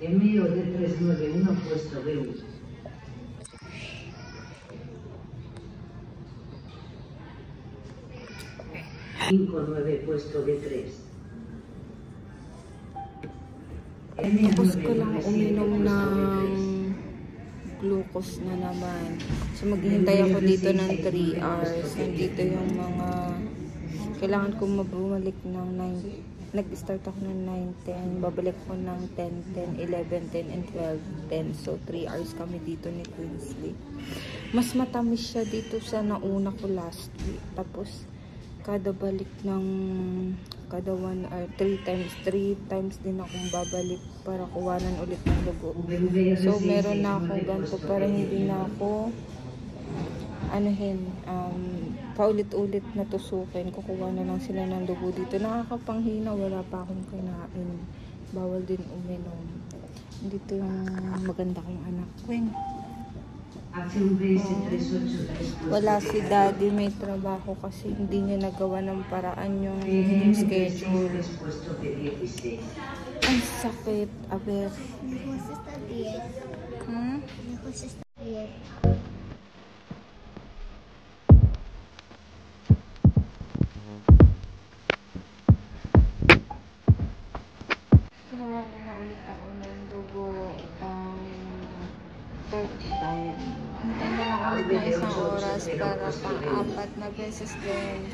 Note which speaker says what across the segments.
Speaker 1: MO de 391 puesto B1. 59 puesto B3.
Speaker 2: Tapos ko lang uminom ng glucose na naman. So maghihintay ako dito ng 3 hours. Nandito yung mga kailangan ko mabumalik ng 9. Nag-start ako ng 9:10. Babalik ko ng 10:10, 11:10, and 12:10. So 3 hours kami dito ni Queensley. Mas matamis siya dito sa nauna ko last week. Tapos kada balik ng kada 1 or 3 times din akong babalik para kuwanan ulit ng dugo. So meron na akong ganito para hindi na ako paulit-ulit na tusukin. Kukuha na lang sila ng dugo dito. Nakakapanghina, wala pa akong kinain. Bawal din uminom. Dito yung maganda kong anak. Queen. Wala si daddy, may trabaho kasi hindi niya nagawa ng paraan yung schedule. Ang sakit, aber. Kumawa na ulit ako ng dugo third time. Hintay na lang ulit na isang oras para pang-4 na beses din.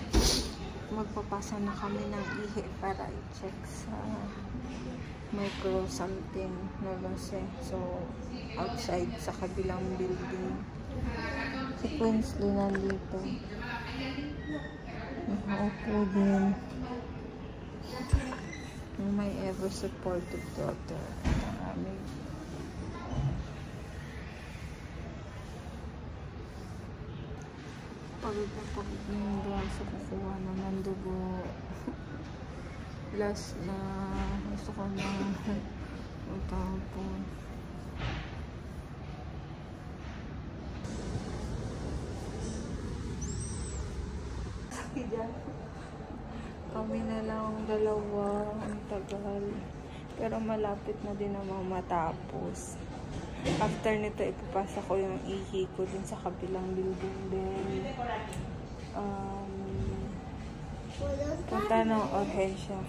Speaker 2: Magpapasa na kami ng ihi para i-check sa micro something na lose. So, outside sa kabilang building. Si Queensley nandito. Nakaupo din. My ever supportive daughter. Maraming pagod na yung buwan sa kukuha na ng dugo. Last na gusto ko na magtapon. Kami na lang dalawa, ang tagal. Pero malapit na din naman matapos. After nito, ipapasa ko yung ihi ko din sa kabilang building din. Punta ng Orhensia.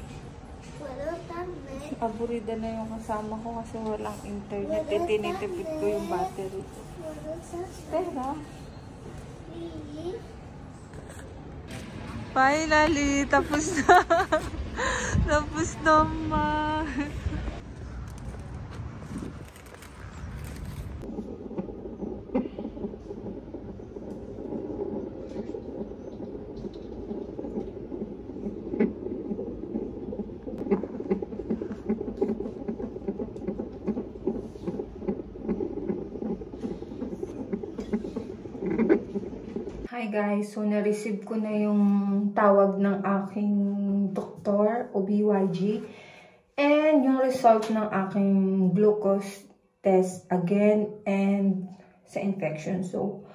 Speaker 2: Aburida na yung kasama ko kasi walang internet. Tinitipid ko yung battery ko. Pero, finally, tapos na. Tapos naman. Hi guys, so na-receive ko na yung tawag ng aking doktor, OB/GYN, and yung result ng aking glucose test again and sa infection. So,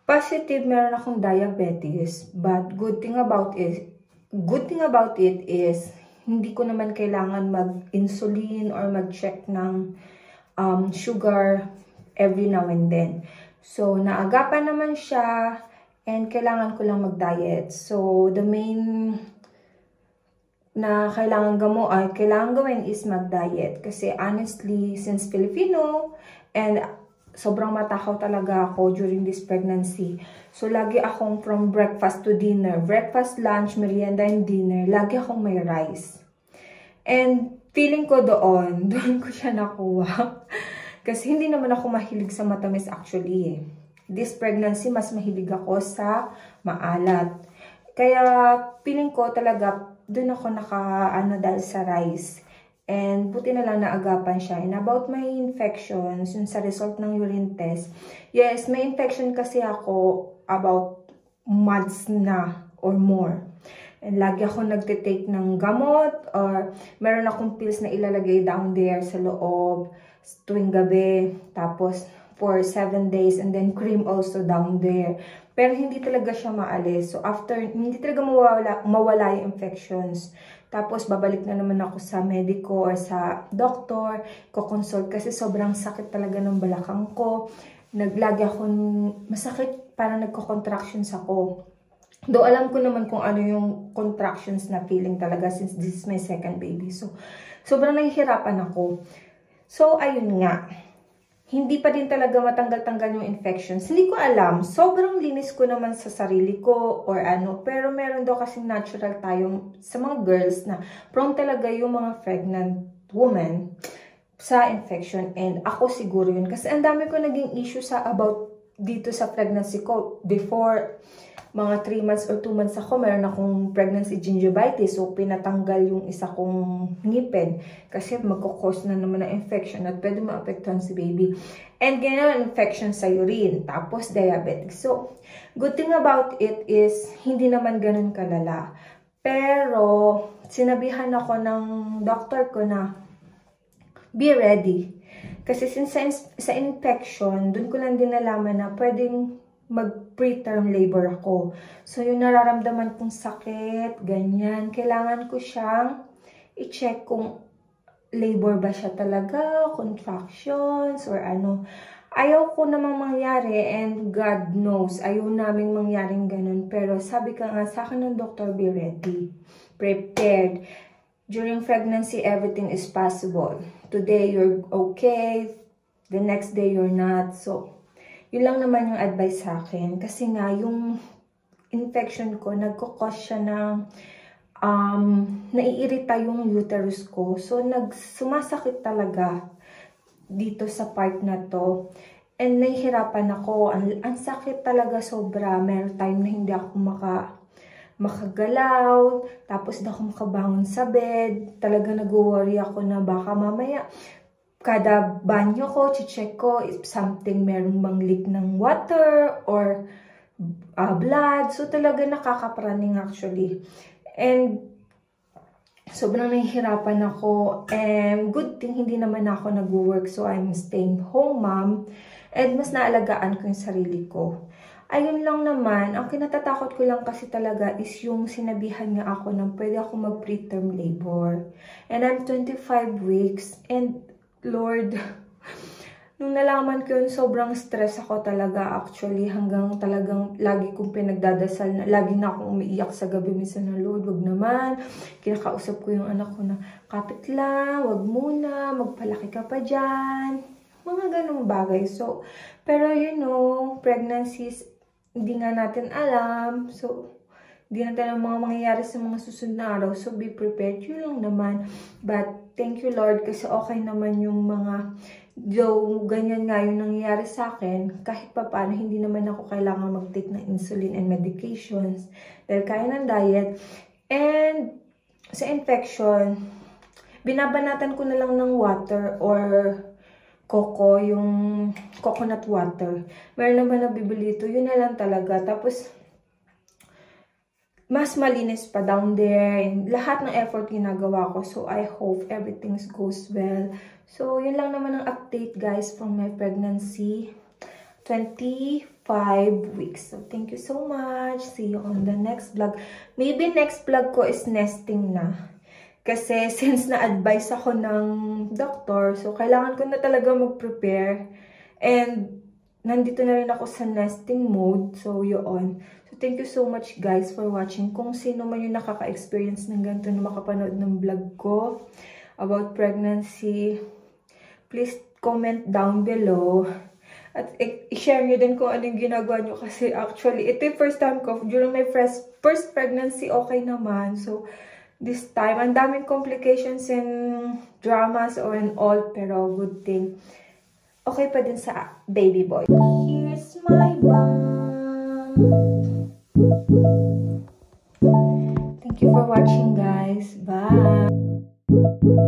Speaker 2: positive, meron akong diabetes, but good thing about it is hindi ko naman kailangan mag-insulin or mag-check ng sugar every now and then. So, naagapan naman siya and kailangan ko lang mag-diet. So, the main na kailangan gawin is mag-diet. Kasi honestly, since Filipino and sobrang matakaw talaga ako during this pregnancy. So, lagi akong from breakfast to dinner. Breakfast, lunch, merienda, and dinner. Lagi akong may rice. And feeling ko doon ko siya nakuha. Kasi hindi naman ako mahilig sa matamis actually eh. This pregnancy, mas mahilig ako sa maalat. Kaya feeling ko talaga, doon ako dahil sa rice. And buti na lang naagapan siya. And about my infections, yun sa result ng urine test. Yes, may infection kasi ako about months na or more. And lagi ako nagtitake ng gamot or meron akong pills na ilalagay down there sa loob tuwing gabi. Tapos for 7 days and then cream also down there. Pero hindi talaga siya maalis. So after, hindi talaga mawala yung infections. Tapos babalik na naman ako sa medico or sa doctor, ko-consult kasi sobrang sakit talaga ng balakang ko. Naglagi ako masakit, parang nagko-contractions ako. Though alam ko naman kung ano yung contractions na feeling talaga since this is my second baby. So, sobrang nahihirapan ako. So, ayun nga. Hindi pa din talaga matanggal-tanggal yung infections. Hindi ko alam. Sobrang linis ko naman sa sarili ko or ano. Pero meron daw kasing natural tayo sa mga girls na prone talaga yung mga pregnant women sa infection. And ako siguro yun. Kasi ang dami ko naging issue about dito sa pregnancy ko. Before mga 3 months or 2 months ako, meron akong pregnancy gingivitis. So, pinatanggal yung isa kong ngipin. Kasi magkukause na naman ng infection at pwede maapektuhan si baby. And ganyan, infection sa urine. Tapos, diabetic. So, good thing about it is, hindi naman ganun kalala. Pero, sinabihan ako ng doctor ko na, be ready. Kasi since sa infection, dun ko lang din nalaman na pwedeng mag-preterm labor ako. So, yung nararamdaman kong sakit, ganyan, kailangan ko siyang i-check kung labor ba siya talaga, contractions, or ano. Ayaw ko namang mangyari and God knows, ayaw naming mangyaring ganun. Pero sabi ka nga sa akin ng doctor, be ready, prepared. During pregnancy, everything is possible. Today, you're okay. The next day, you're not. So, yun lang naman yung advice sa akin. Kasi nga, yung infection ko, nagkukos siya ng naiirita yung uterus ko. So, sumasakit talaga dito sa part na to. And nahihirapan ako. Ang sakit talaga sobra. Meron time na hindi ako makagalaw. Tapos na ako makabangon sa bed. Talaga nag-worry ako na baka mamaya kada banyo ko, check ko if something merong bang leak ng water or blood. So, talaga nakakapraning actually. And, sobrang nahihirapan ako. And, good thing, hindi naman ako nag-work. So, I'm staying home, mom. And, mas naalagaan ko yung sarili ko. Ayun lang naman. Ang kinatatakot ko lang kasi talaga is yung sinabihan nga ako na pwede ako mag-preterm labor. And, I'm 25 weeks. And, Lord, nung nalaman ko yun, sobrang stress ako talaga actually. Hanggang talagang lagi kong pinagdadasal na, lagi na akong umiiyak sa gabi. Minsan na, Lord, wag naman. Kinakausap ko yung anak ko na, kapit lang, wag muna, magpalaki ka pa dyan. Mga ganong bagay. So, pero you know, pregnancies, hindi nga natin alam. So, hindi natin ang mga mangyayari sa mga susunod na araw. So, be prepared. Yun lang naman. But, thank you, Lord, kasi okay naman yung mga, though ganyan nga yung nangyayari sa akin, kahit pa paano, hindi naman ako kailangan mag-take ng insulin and medications dahil kaya ng diet. And, sa infection, binabanatan ko na lang ng water or coco, yung coconut water. Meron naman nabibili ito. Yun na lang talaga. Tapos, mas malinis pa down there. Lahat ng effort ginagawa ko. So, I hope everything goes well. So, yun lang naman ang update, guys, from my pregnancy. 25 weeks. So, thank you so much. See you on the next vlog. Maybe next vlog ko is nesting na. Kasi, since na-advise ako ng doctor, so, kailangan ko na talaga mag-prepare. And, nandito na rin ako sa nesting mode. So, yun. Thank you so much guys for watching. Kung sino man yung nakaka-experience ng ganito na makapanood ng vlog ko about pregnancy, please comment down below. At i-share nyo din kung anong ginagawa nyo. Kasi actually, ito yung first time ko. During my first pregnancy, okay naman. So, this time, ang daming complications and dramas or and all. Pero good thing. Okay pa din sa baby boy. Here's my bum. Thank you for watching, guys. Bye.